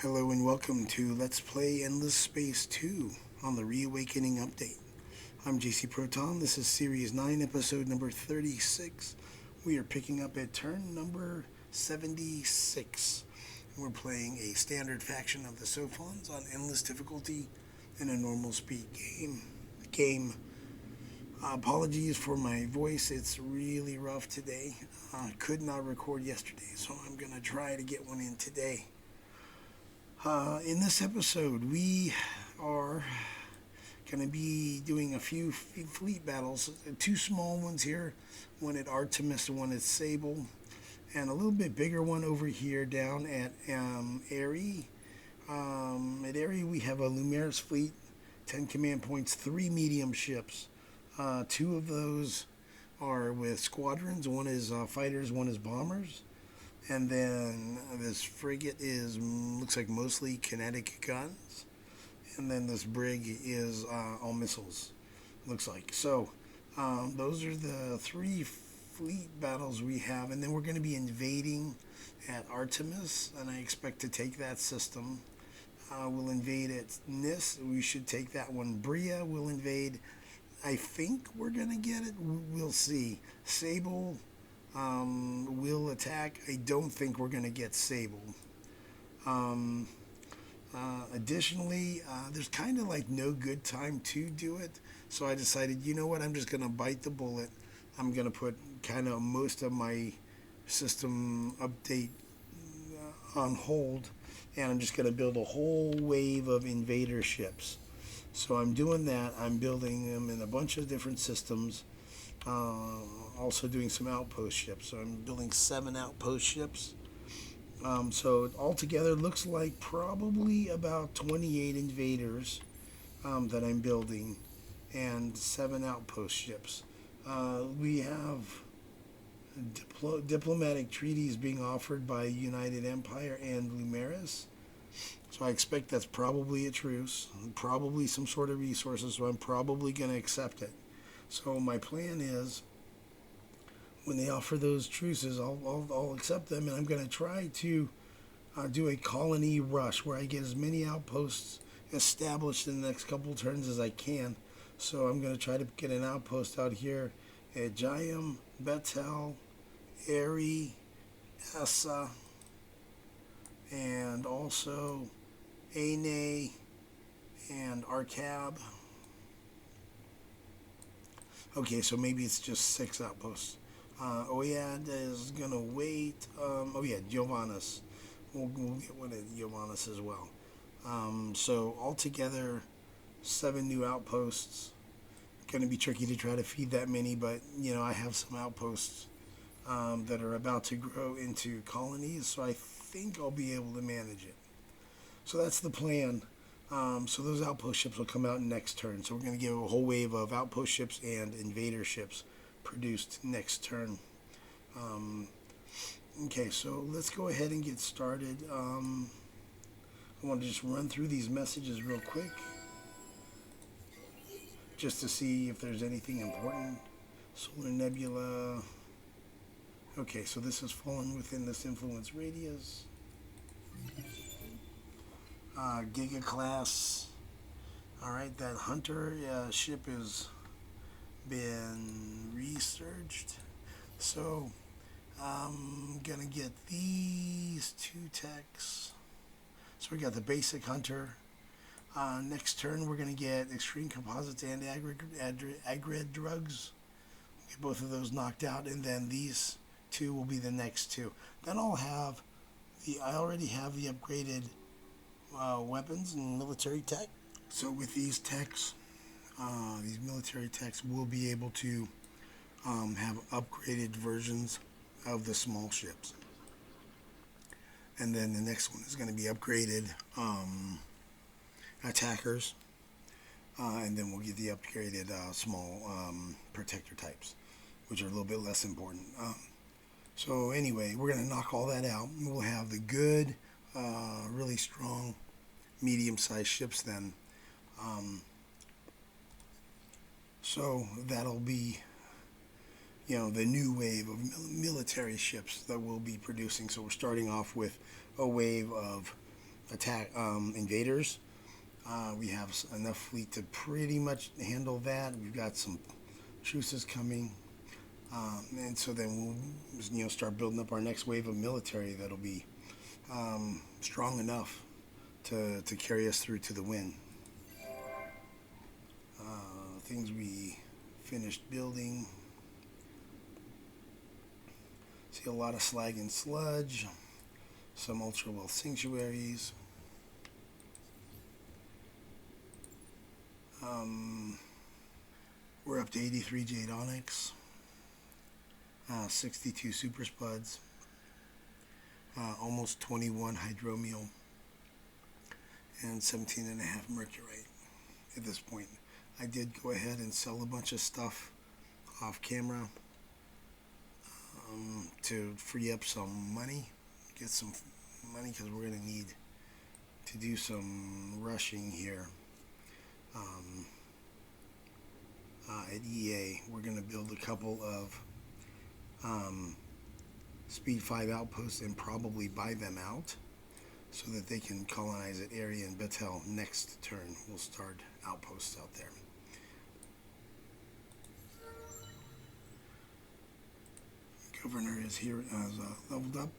Hello and welcome to Let's Play Endless Space 2 on the Reawakening Update. I'm JC Proton. This is Series 9, Episode number 36. We are picking up at turn number 76. We're playing a standard faction of the Sophons on endless difficulty in a normal speed game. Apologies for my voice. It's really rough today. Could not record yesterday, so I'm going to try to get one in today. In this episode, we are going to be doing a few fleet battles. Two small ones here, one at Artemis and one at Sable, and a little bit bigger one over here down at Airy. At Airy, we have a Lumeris fleet, 10 command points, 3 medium ships. 2 of those are with squadrons. One is fighters, one is bombers. And then this frigate looks like mostly kinetic guns. And then this brig is all missiles, looks like. So those are the 3 fleet battles we have. And then we're going to be invading at Artemis, and I expect to take that system. We'll invade at Nis. We should take that one. Bria will invade. I think we're going to get it. We'll see. Sable will attack. I don't think we're going to get Sable. Additionally, there's kind of like no good time to do it. So I decided, you know what, I'm just going to bite the bullet. I'm going to put kind of most of my system update on hold. And I'm just going to build a whole wave of invader ships. So I'm doing that. I'm building them in a bunch of different systems. Also doing some outpost ships. So I'm building 7 outpost ships. So altogether looks like probably about 28 invaders that I'm building and 7 outpost ships. We have diplomatic treaties being offered by United Empire and Lumeris. So I expect that's probably a truce, probably some sort of resources, so I'm probably going to accept it. So my plan is, when they offer those truces, I'll accept them, and I'm going to try to do a colony rush where I get as many outposts established in the next couple turns as I can. So I'm going to try to get an outpost out here at Jayam, Betel, Eri, Essa, and also Ane and Arkab. Okay, so maybe it's just 6 outposts. Oyad is going to wait. Giovannis. We'll get one at Giovannis as well. So altogether, 7 new outposts. Going to be tricky to try to feed that many, but, I have some outposts that are about to grow into colonies, so I think I'll be able to manage it. So that's the plan. So those outpost ships will come out next turn. So we're going to get a whole wave of outpost ships and invader ships produced next turn. Okay, so let's go ahead and get started. I want to just run through these messages real quick, just to see if there's anything important. Solar Nebula. Okay, so this has fallen within this influence radius. Giga class. Alright, that Hunter ship has been researched. So I'm gonna get these 2 techs. So we got the basic Hunter. Next turn we're gonna get extreme composites and agrid drugs. Get both of those knocked out, and then these 2 will be the next 2. Then I already have the upgraded weapons and military tech. So with these techs, these military techs will be able to have upgraded versions of the small ships. And then the next one is going to be upgraded attackers. And then we'll get the upgraded small protector types, which are a little bit less important. So anyway, we're going to knock all that out. We'll have the good, really strong, medium-sized ships then. So that'll be, the new wave of military ships that we'll be producing. So we're starting off with a wave of attack invaders. We have enough fleet to pretty much handle that. We've got some truces coming, and so then we'll start building up our next wave of military that'll be strong enough to carry us through to the win. Things we finished building. See a lot of slag and sludge, some ultra wealth sanctuaries. We're up to 83 Jade Onyx, 62 Super Spuds, almost 21 Hydromial, and 17.5 Mercurite at this point. I did go ahead and sell a bunch of stuff off camera to free up some money, get some money, because we're going to need to do some rushing here. At EA, we're going to build a couple of Speed 5 outposts and probably buy them out so that they can colonize that area in Betel. Next turn, we'll start outposts out there. Governor is here, leveled up.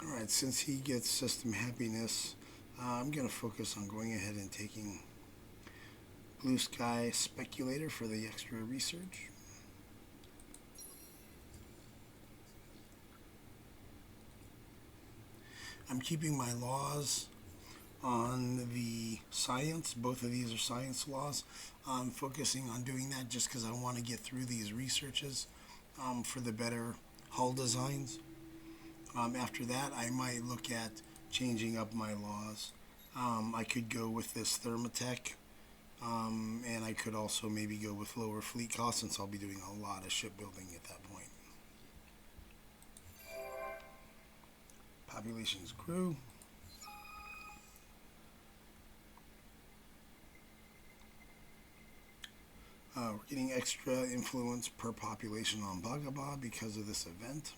Alright, since he gets system happiness, I'm going to focus on going ahead and taking Blue Sky Speculator for the extra research. I'm keeping my laws on the science. Both of these are science laws. I'm focusing on doing that just because I want to get through these researches for the better hull designs. After that, I might look at changing up my laws. I could go with this Thermatech, and I could also maybe go with lower fleet costs, since I'll be doing a lot of shipbuilding at that point. Populations grew. We're getting extra influence per population on Bhagabah because of this event.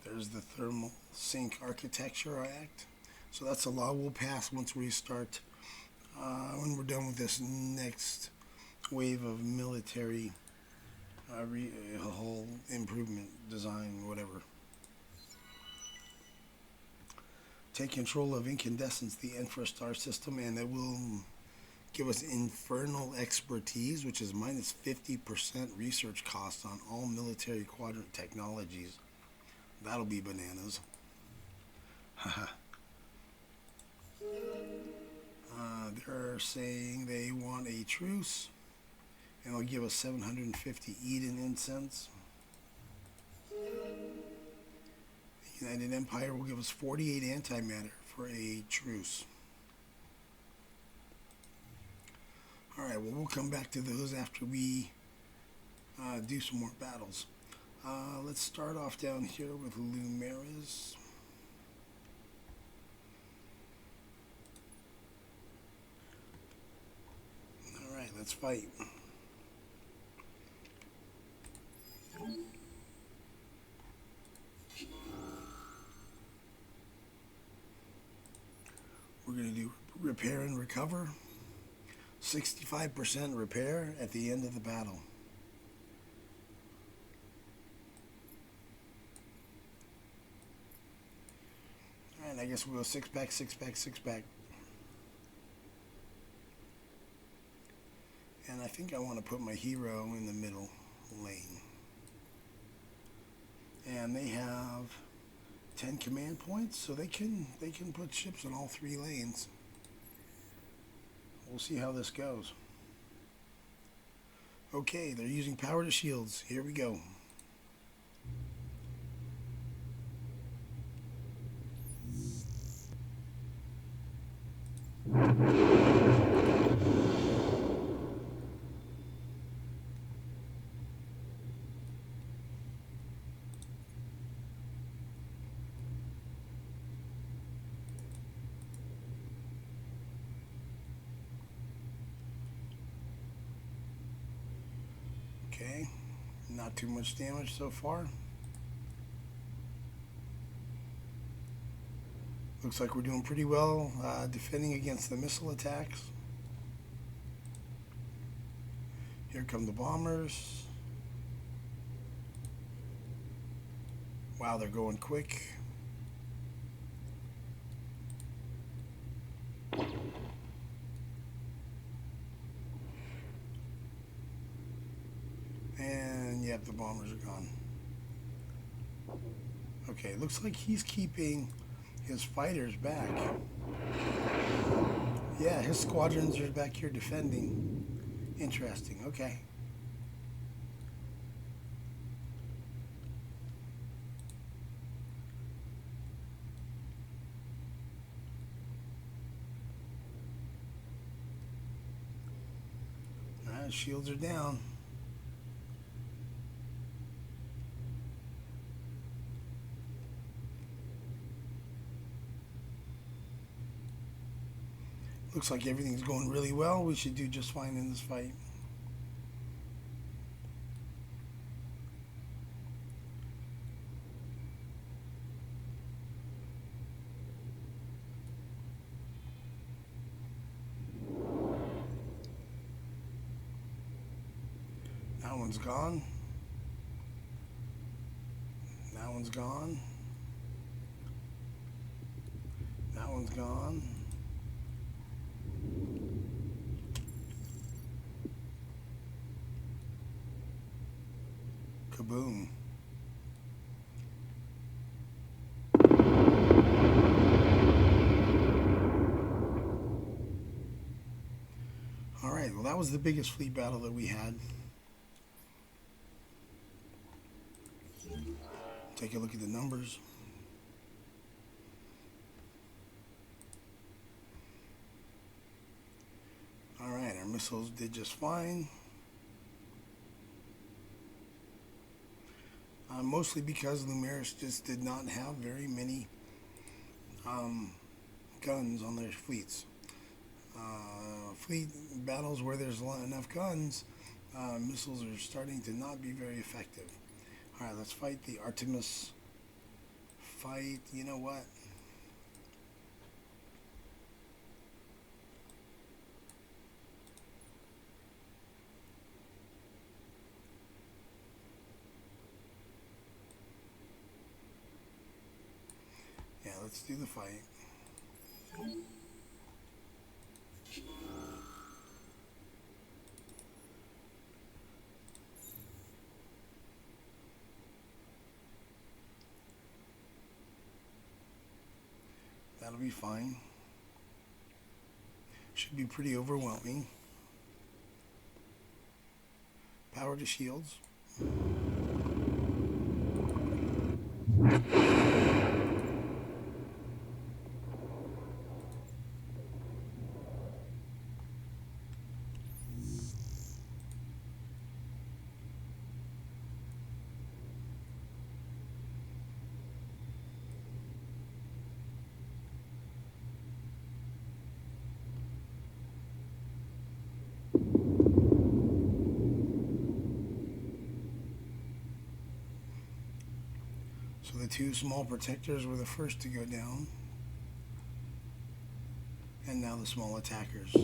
There's the Thermal Sink Architecture Act. So that's a law we'll pass once we start, when we're done with this next wave of military whole improvement design, whatever. Take control of Incandescence, the Infrastar system, and it will give us infernal expertise, which is minus 50% research cost on all military quadrant technologies. That'll be bananas. They're saying they want a truce, and they'll give us 750 Eden incense. The United Empire will give us 48 antimatter for a truce. Alright, well, we'll come back to those after we do some more battles. Let's start off down here with Lumeris. Alright, let's fight. We're going to do repair and recover. 65% repair at the end of the battle. Alright, I guess we'll go 6-pack, 6-pack, 6-pack. And I think I want to put my hero in the middle lane. And they have 10 command points, so they can put ships in all 3 lanes. We'll see how this goes. Okay, they're using power to shields. Here we go. Okay, not too much damage so far. Looks like we're doing pretty well defending against the missile attacks. Here come the bombers. Wow, they're going quick. And yep, the bombers are gone. Okay, looks like he's keeping his fighters back. Yeah, his squadrons are back here defending. Interesting, okay. Alright, shields are down. Looks like everything's going really well. We should do just fine in this fight. That one's gone. That one's gone. That one's gone. Kaboom. Alright, well that was the biggest fleet battle that we had. Take a look at the numbers. Alright, our missiles did just fine. Mostly because Lumeris just did not have very many guns on their fleets. Fleet battles where there's enough guns, missiles are starting to not be very effective. Alright, let's fight the Artemis fight. You know what? Yeah, let's do the fight. That'll be fine. Should be pretty overwhelming. Power to shields. So the two small protectors were the first to go down. And now the small attackers.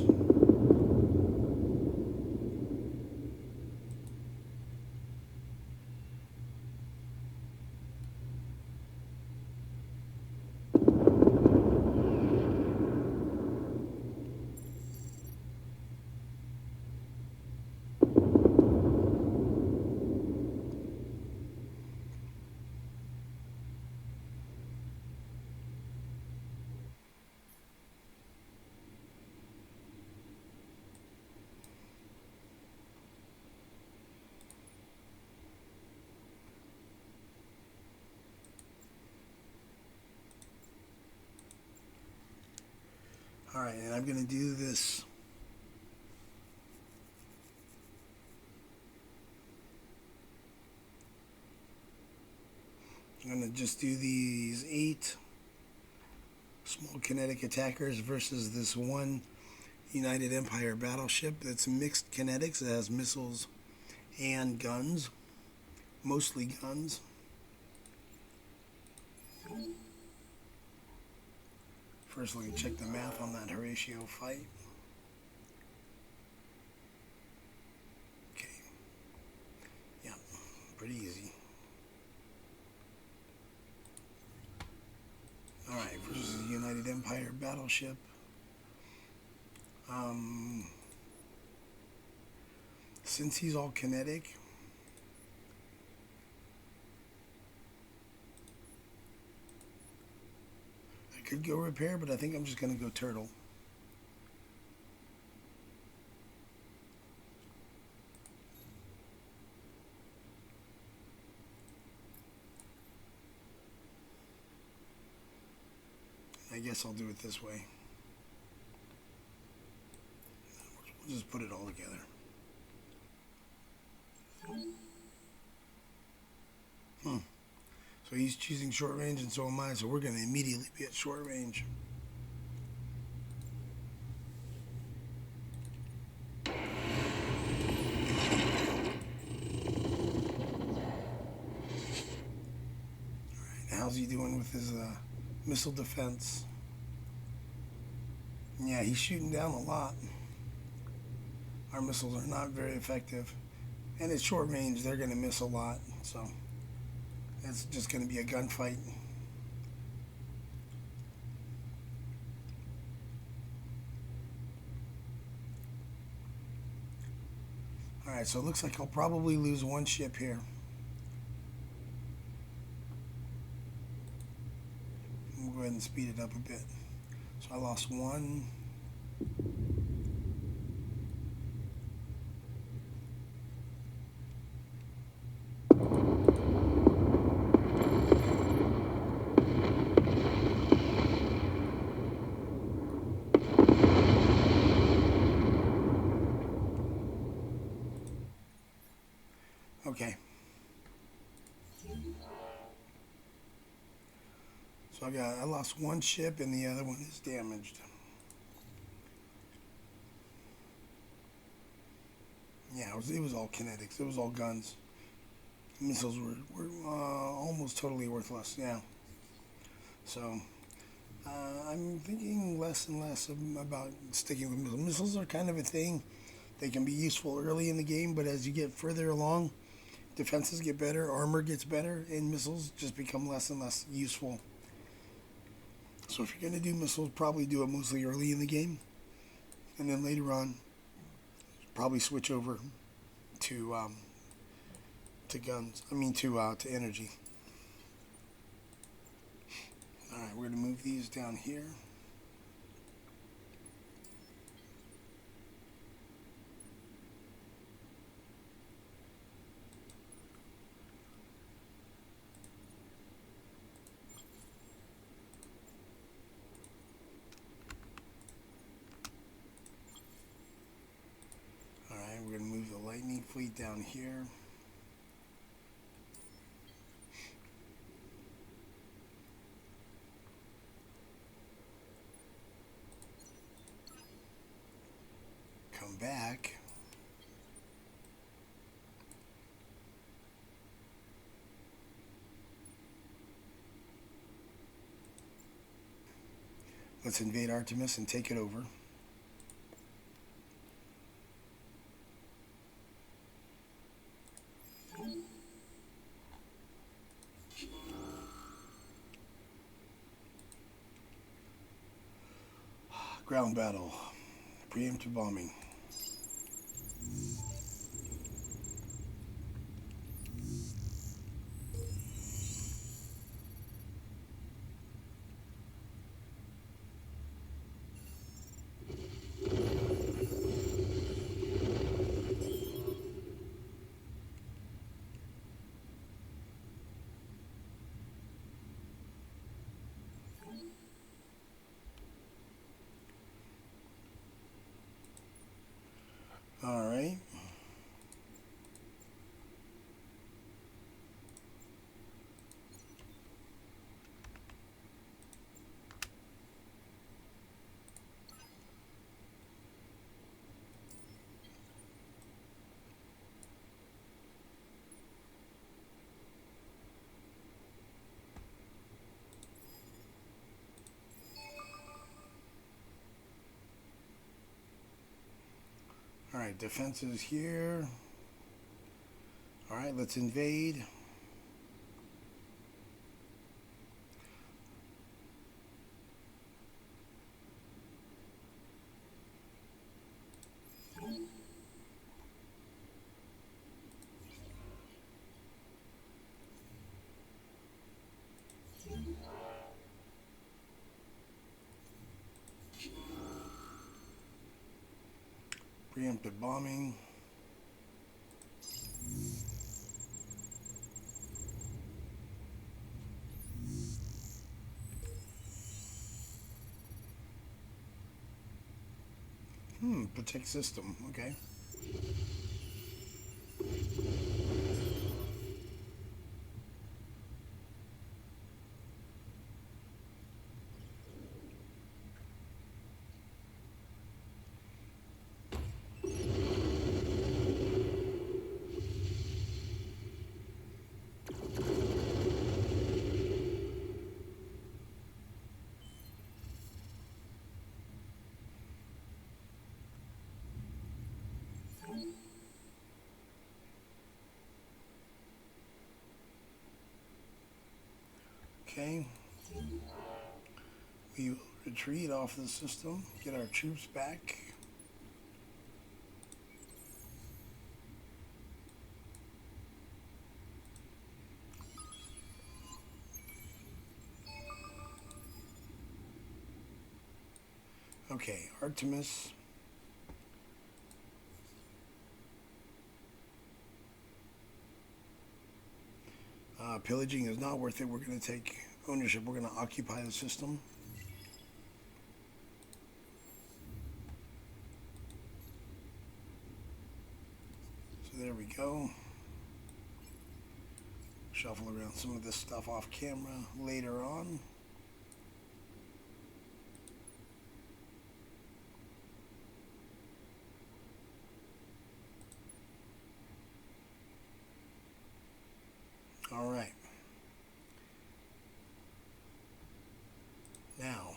Alright, and I'm going to do this. I'm going to just do these 8 small kinetic attackers versus this one United Empire battleship that's mixed kinetics. It has missiles and guns, mostly guns. First, let me check the math on that Horatio fight. Okay. Yeah, pretty easy. Alright, versus the United Empire battleship. Since he's all kinetic, I could go repair, but I think I'm just going to go turtle. I guess I'll do it this way. We'll just put it all together. So he's choosing short range and so am I, so we're going to immediately be at short range. Alright, how's he doing with his missile defense? Yeah, he's shooting down a lot. Our missiles are not very effective. And at short range, they're going to miss a lot, so it's just going to be a gunfight. Alright, so it looks like I'll probably lose one ship here. We'll go ahead and speed it up a bit. So I lost one. Okay. So I lost one ship and the other one is damaged. Yeah, it was all kinetics. It was all guns. Missiles were almost totally worthless. Yeah. So I'm thinking less and less about sticking with missiles. Missiles are kind of a thing. They can be useful early in the game, but as you get further along, defenses get better, armor gets better, and missiles just become less and less useful. So if you're going to do missiles, probably do it mostly early in the game. And then later on, probably switch over to guns. To energy. Alright, we're going to move these down here. We're going to move the lightning fleet down here. Come back. Let's invade Artemis and take it over. Ground battle. Preemptive bombing. All right. Alright, defenses here. Alright, let's invade. Preemptive bombing. Protect system, okay. Okay. We will retreat off the system, get our troops back. Okay, Artemis. Pillaging is not worth it. We're going to take ownership. We're going to occupy the system. So there we go. Shuffle around some of this stuff off camera later on. All right. Now,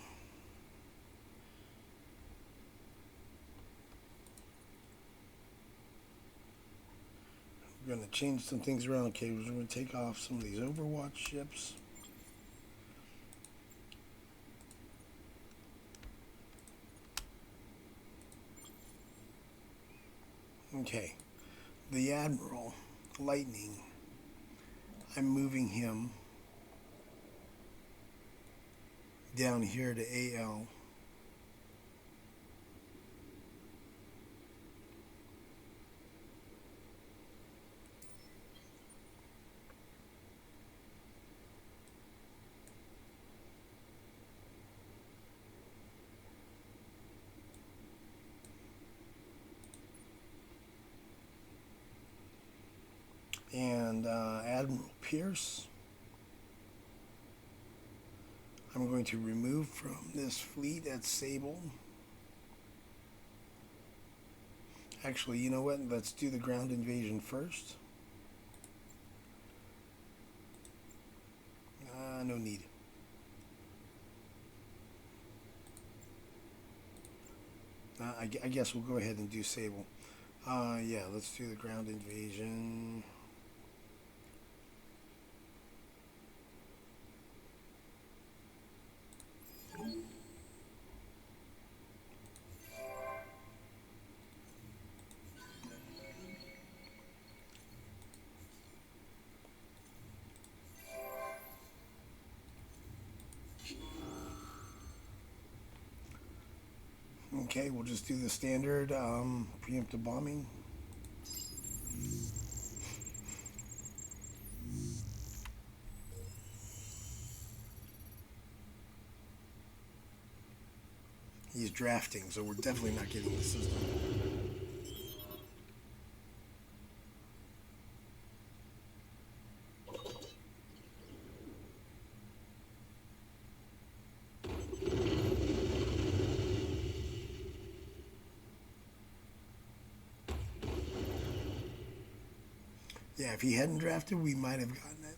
we're going to change some things around. Okay, we're going to take off some of these Overwatch ships. Okay, the Admiral, Lightning, I'm moving him down here to AL. And Admiral Pierce, I'm going to remove from this fleet at Sable. Actually, you know what? Let's do the ground invasion first. No need. I guess we'll go ahead and do Sable. Yeah, let's do the ground invasion. Okay, we'll just do the standard preemptive bombing. He's drafting, so we're definitely not getting the system. Yeah, if he hadn't drafted, we might have gotten it.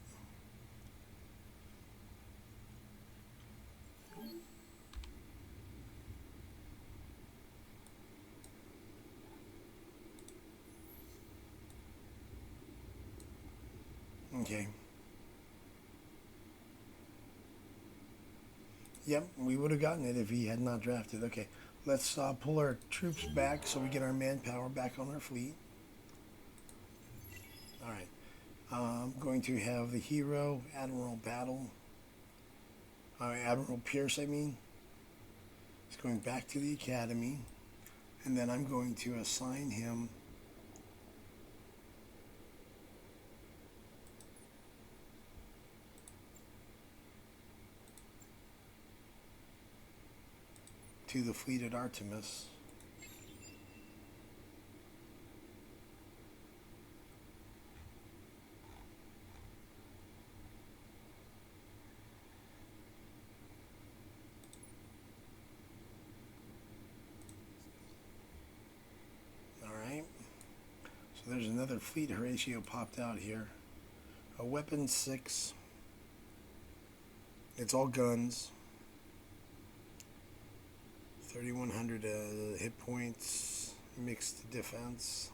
Okay. Yep, we would have gotten it if he had not drafted. Okay, let's pull our troops back so we get our manpower back on our fleet. All right. I'm going to have the hero, Admiral Pierce, I mean. He's going back to the academy. And then I'm going to assign him to the fleet at Artemis. Alright. So there's another fleet Horatio popped out here. A weapon 6. It's all guns. 3,100 hit points, mixed defense.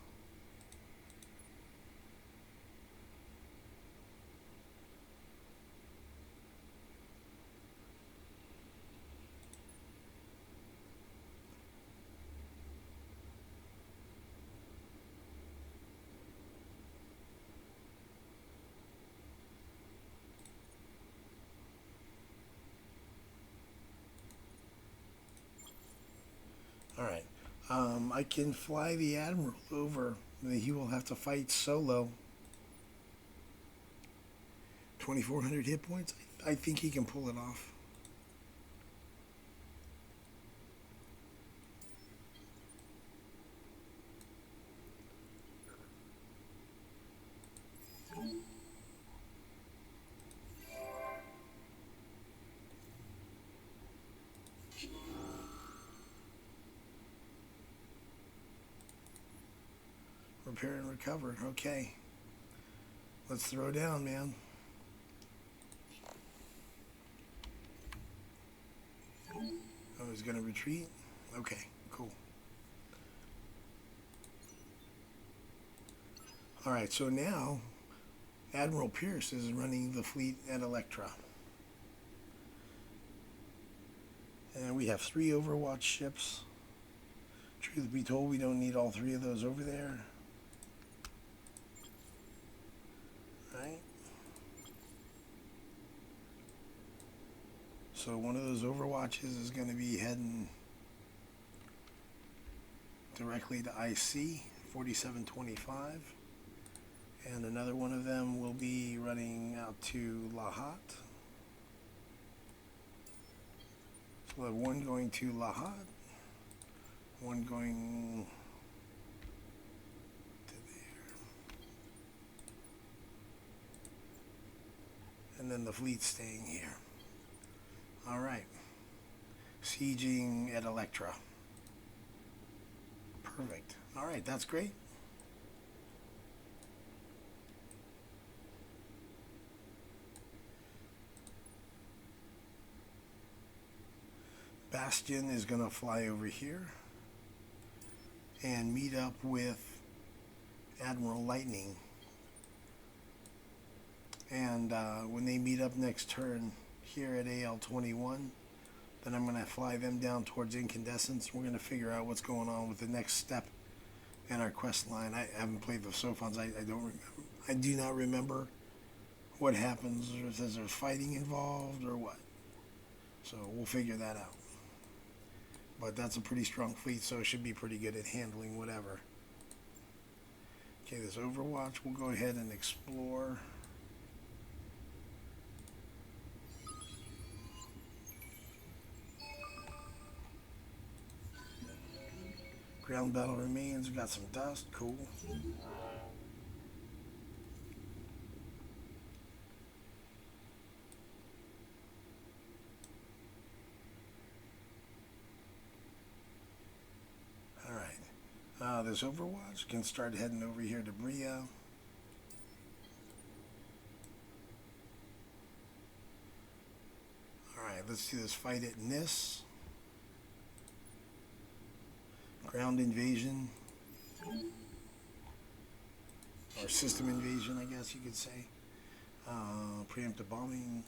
Alright, I can fly the Admiral over. He will have to fight solo. 2,400 hit points. I think he can pull it off. Repair and recover. Okay. Let's throw down, man. Oh, he's going to retreat? Okay, cool. Alright, so now Admiral Pierce is running the fleet at Electra. And we have 3 Overwatch ships. Truth be told, we don't need all 3 of those over there. Right? So one of those Overwatches is going to be heading directly to IC, 4725. And another one of them will be running out to Lahat. So we'll have one going to Lahat, one going to there, and then the fleet staying here. All right, sieging at Electra. Perfect. All right, that's great. Bastion is going to fly over here and meet up with Admiral Lightning. And when they meet up next turn here at AL-21, then I'm going to fly them down towards Incandescence. We're going to figure out what's going on with the next step in our quest line. I haven't played the Sophons. I don't remember. I do not remember what happens, or if there's fighting involved or what. So we'll figure that out. But that's a pretty strong fleet, so it should be pretty good at handling whatever. Okay, this Overwatch, we'll go ahead and explore. Ground battle remains, we got some dust, cool. This Overwatch can start heading over here to Bria. Alright, let's do this fight at Nis. Ground invasion. Or system invasion, I guess you could say. Preemptive bombing.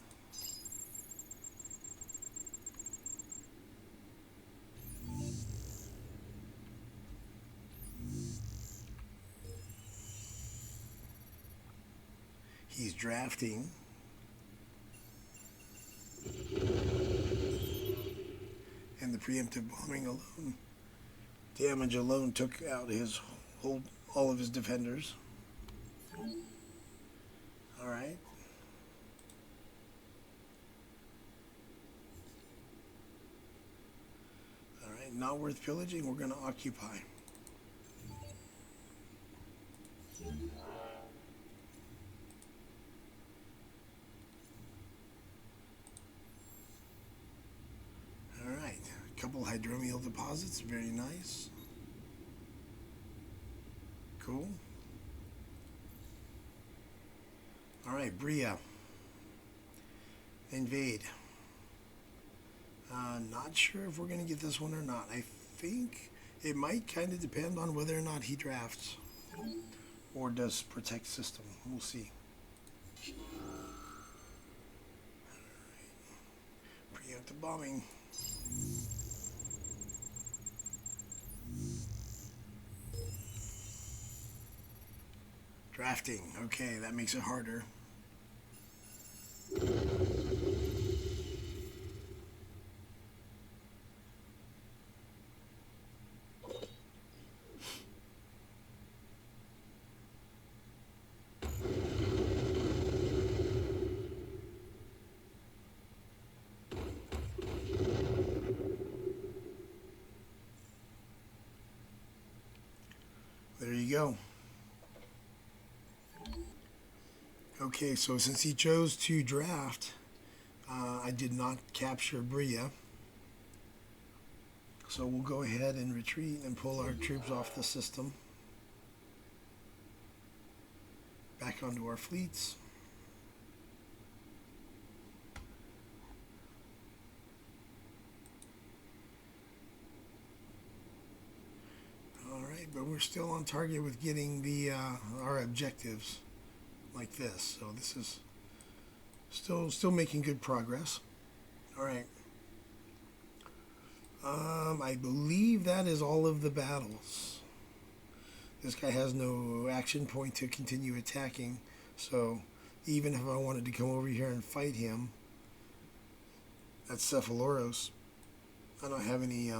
He's drafting. And the preemptive bombing alone, damage alone took out all of his defenders. All right. All right, not worth pillaging. We're going to occupy. All right, a couple hydromial deposits, very nice. Cool. All right, Bria. Invade. Not sure if we're going to get this one or not. I think it might kind of depend on whether or not he drafts or does protect system. We'll see. Preemptive bombing. Drafting. Okay, that makes it harder. There you go. Okay, so since he chose to draft, I did not capture Bria. So we'll go ahead and retreat and pull our troops off the system. Back onto our fleets. Alright, but we're still on target with getting the our objectives like this. So this is still making good progress. Alright. I believe that is all of the battles. This guy has no action point to continue attacking, so even if I wanted to come over here and fight him at Cephaloros, I don't have any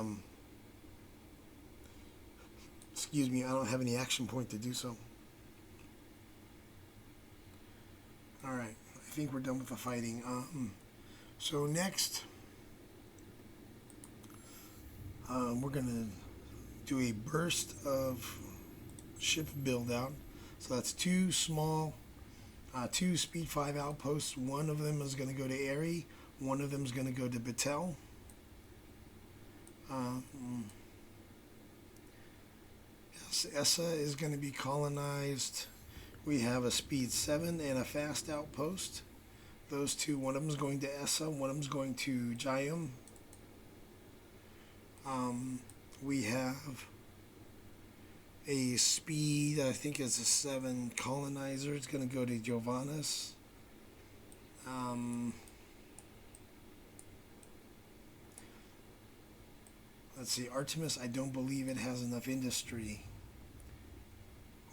excuse me, I don't have any action point to do so. Alright, I think we're done with the fighting. So next, we're going to do a burst of ship build out. So that's two small, two speed 5 outposts. One of them is going to go to Aerie. One of them is going to go to Batel. Essa is going to be colonized. We have a speed 7 and a fast outpost. Those two, one of them is going to Essa, one of them is going to Jayum. We have a speed, I think it's a 7 colonizer. It's going to go to Giovannis. Let's see, Artemis, I don't believe it has enough industry.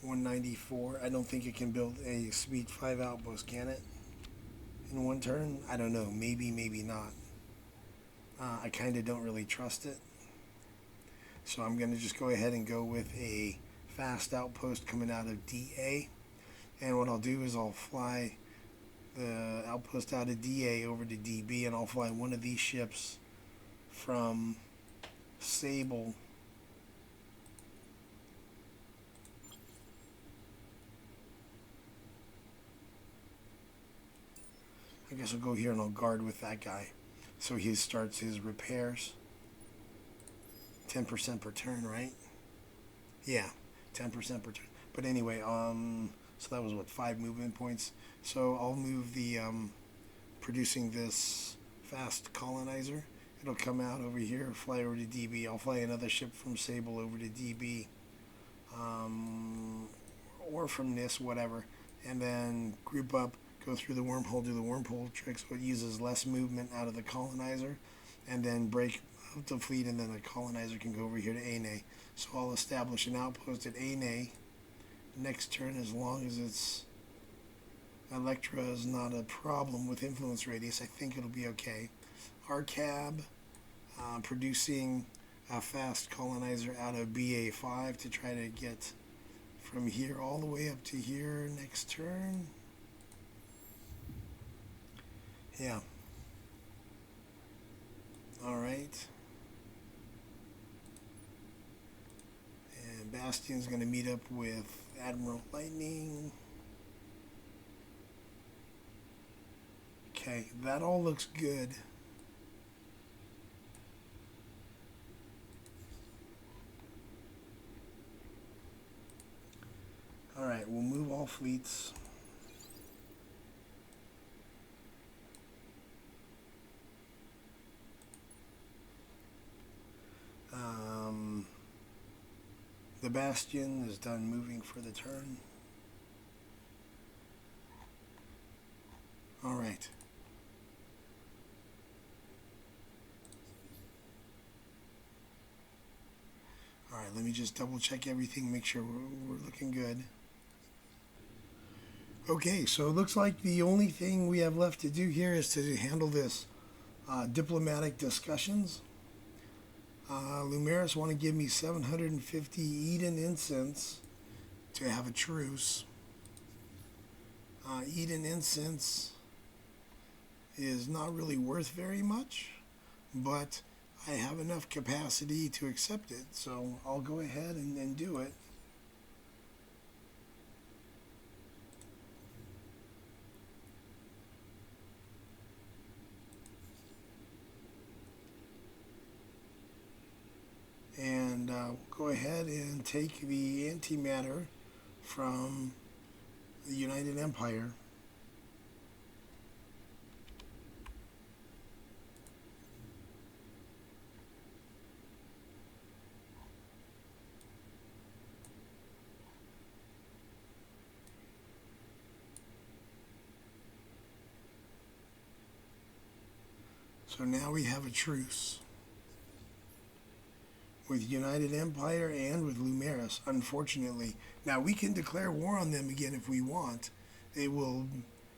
194. I don't think it can build a speed 5 outpost, can it? In one turn? I don't know. Maybe, maybe not. I kind of don't really trust it. So I'm going to just go ahead and go with a fast outpost coming out of DA. And what I'll do is I'll fly the outpost out of DA over to DB, and I'll fly one of these ships from Sable I guess I'll go here and I'll guard with that guy. So he starts his repairs. 10% per turn, right? Yeah, 10% per turn. But anyway, so that was what, 5 movement points. So I'll move the producing this fast colonizer. It'll come out over here, fly over to DB. I'll fly another ship from Sable over to DB, or from NIS, whatever, and then group up, go through the wormhole, do the wormhole trick, so it uses less movement out of the colonizer, and then break up the fleet, and then the colonizer can go over here to Ane. So I'll establish an outpost at Ane next turn, as long as it's Electra is not a problem with influence radius. I think it'll be okay. Arcab, producing a fast colonizer out of BA5 to try to get from here all the way up to here next turn. Yeah. All right. And Bastion's going to meet up with Admiral Lightning. Okay, that all looks good. All right, we'll move all fleets. The Bastion is done moving for the turn. All right. All right, let me just double check everything, make sure we're looking good. Okay, so it looks like the only thing we have left to do here is to handle this diplomatic discussions. Lumeris want to give me 750 Eden incense to have a truce. Eden incense is not really worth very much, but I have enough capacity to accept it, so I'll go ahead and do it. And we'll go ahead and take the antimatter from the United Empire. So now we have a truce with United Empire and with Lumeris, unfortunately. Now, we can declare war on them again if we want. It will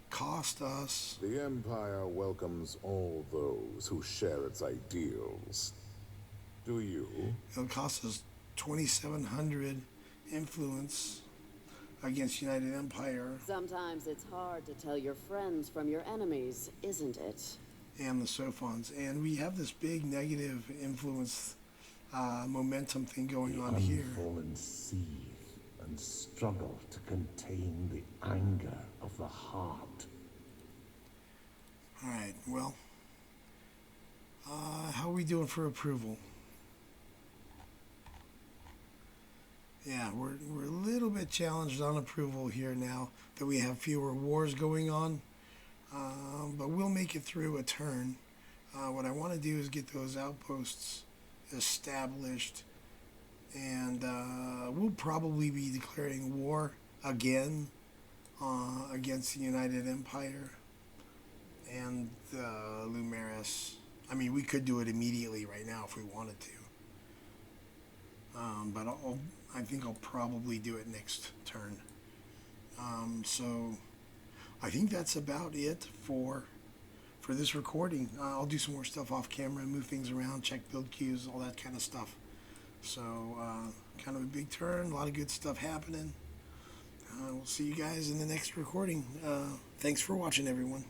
cost us... The Empire welcomes all those who share its ideals. Do you? It'll cost us 2,700 influence against United Empire. Sometimes it's hard to tell your friends from your enemies, isn't it? And the Sophons. And we have this big negative influence momentum thing going on here. Unfallen seethe and struggle to contain the anger of the heart. All right, well, how are we doing for approval? Yeah, we're a little bit challenged on approval here now that we have fewer wars going on, but we'll make it through a turn. What I want to do is get those outposts established, and we'll probably be declaring war again against the United Empire and Lumeris. I mean, we could do it immediately right now if we wanted to, but I think I'll probably do it next turn. So I think that's about it for this recording. I'll do some more stuff off camera, move things around, check build queues, all that kind of stuff. So kind of a big turn, a lot of good stuff happening. We'll see you guys in the next recording. Thanks for watching, everyone.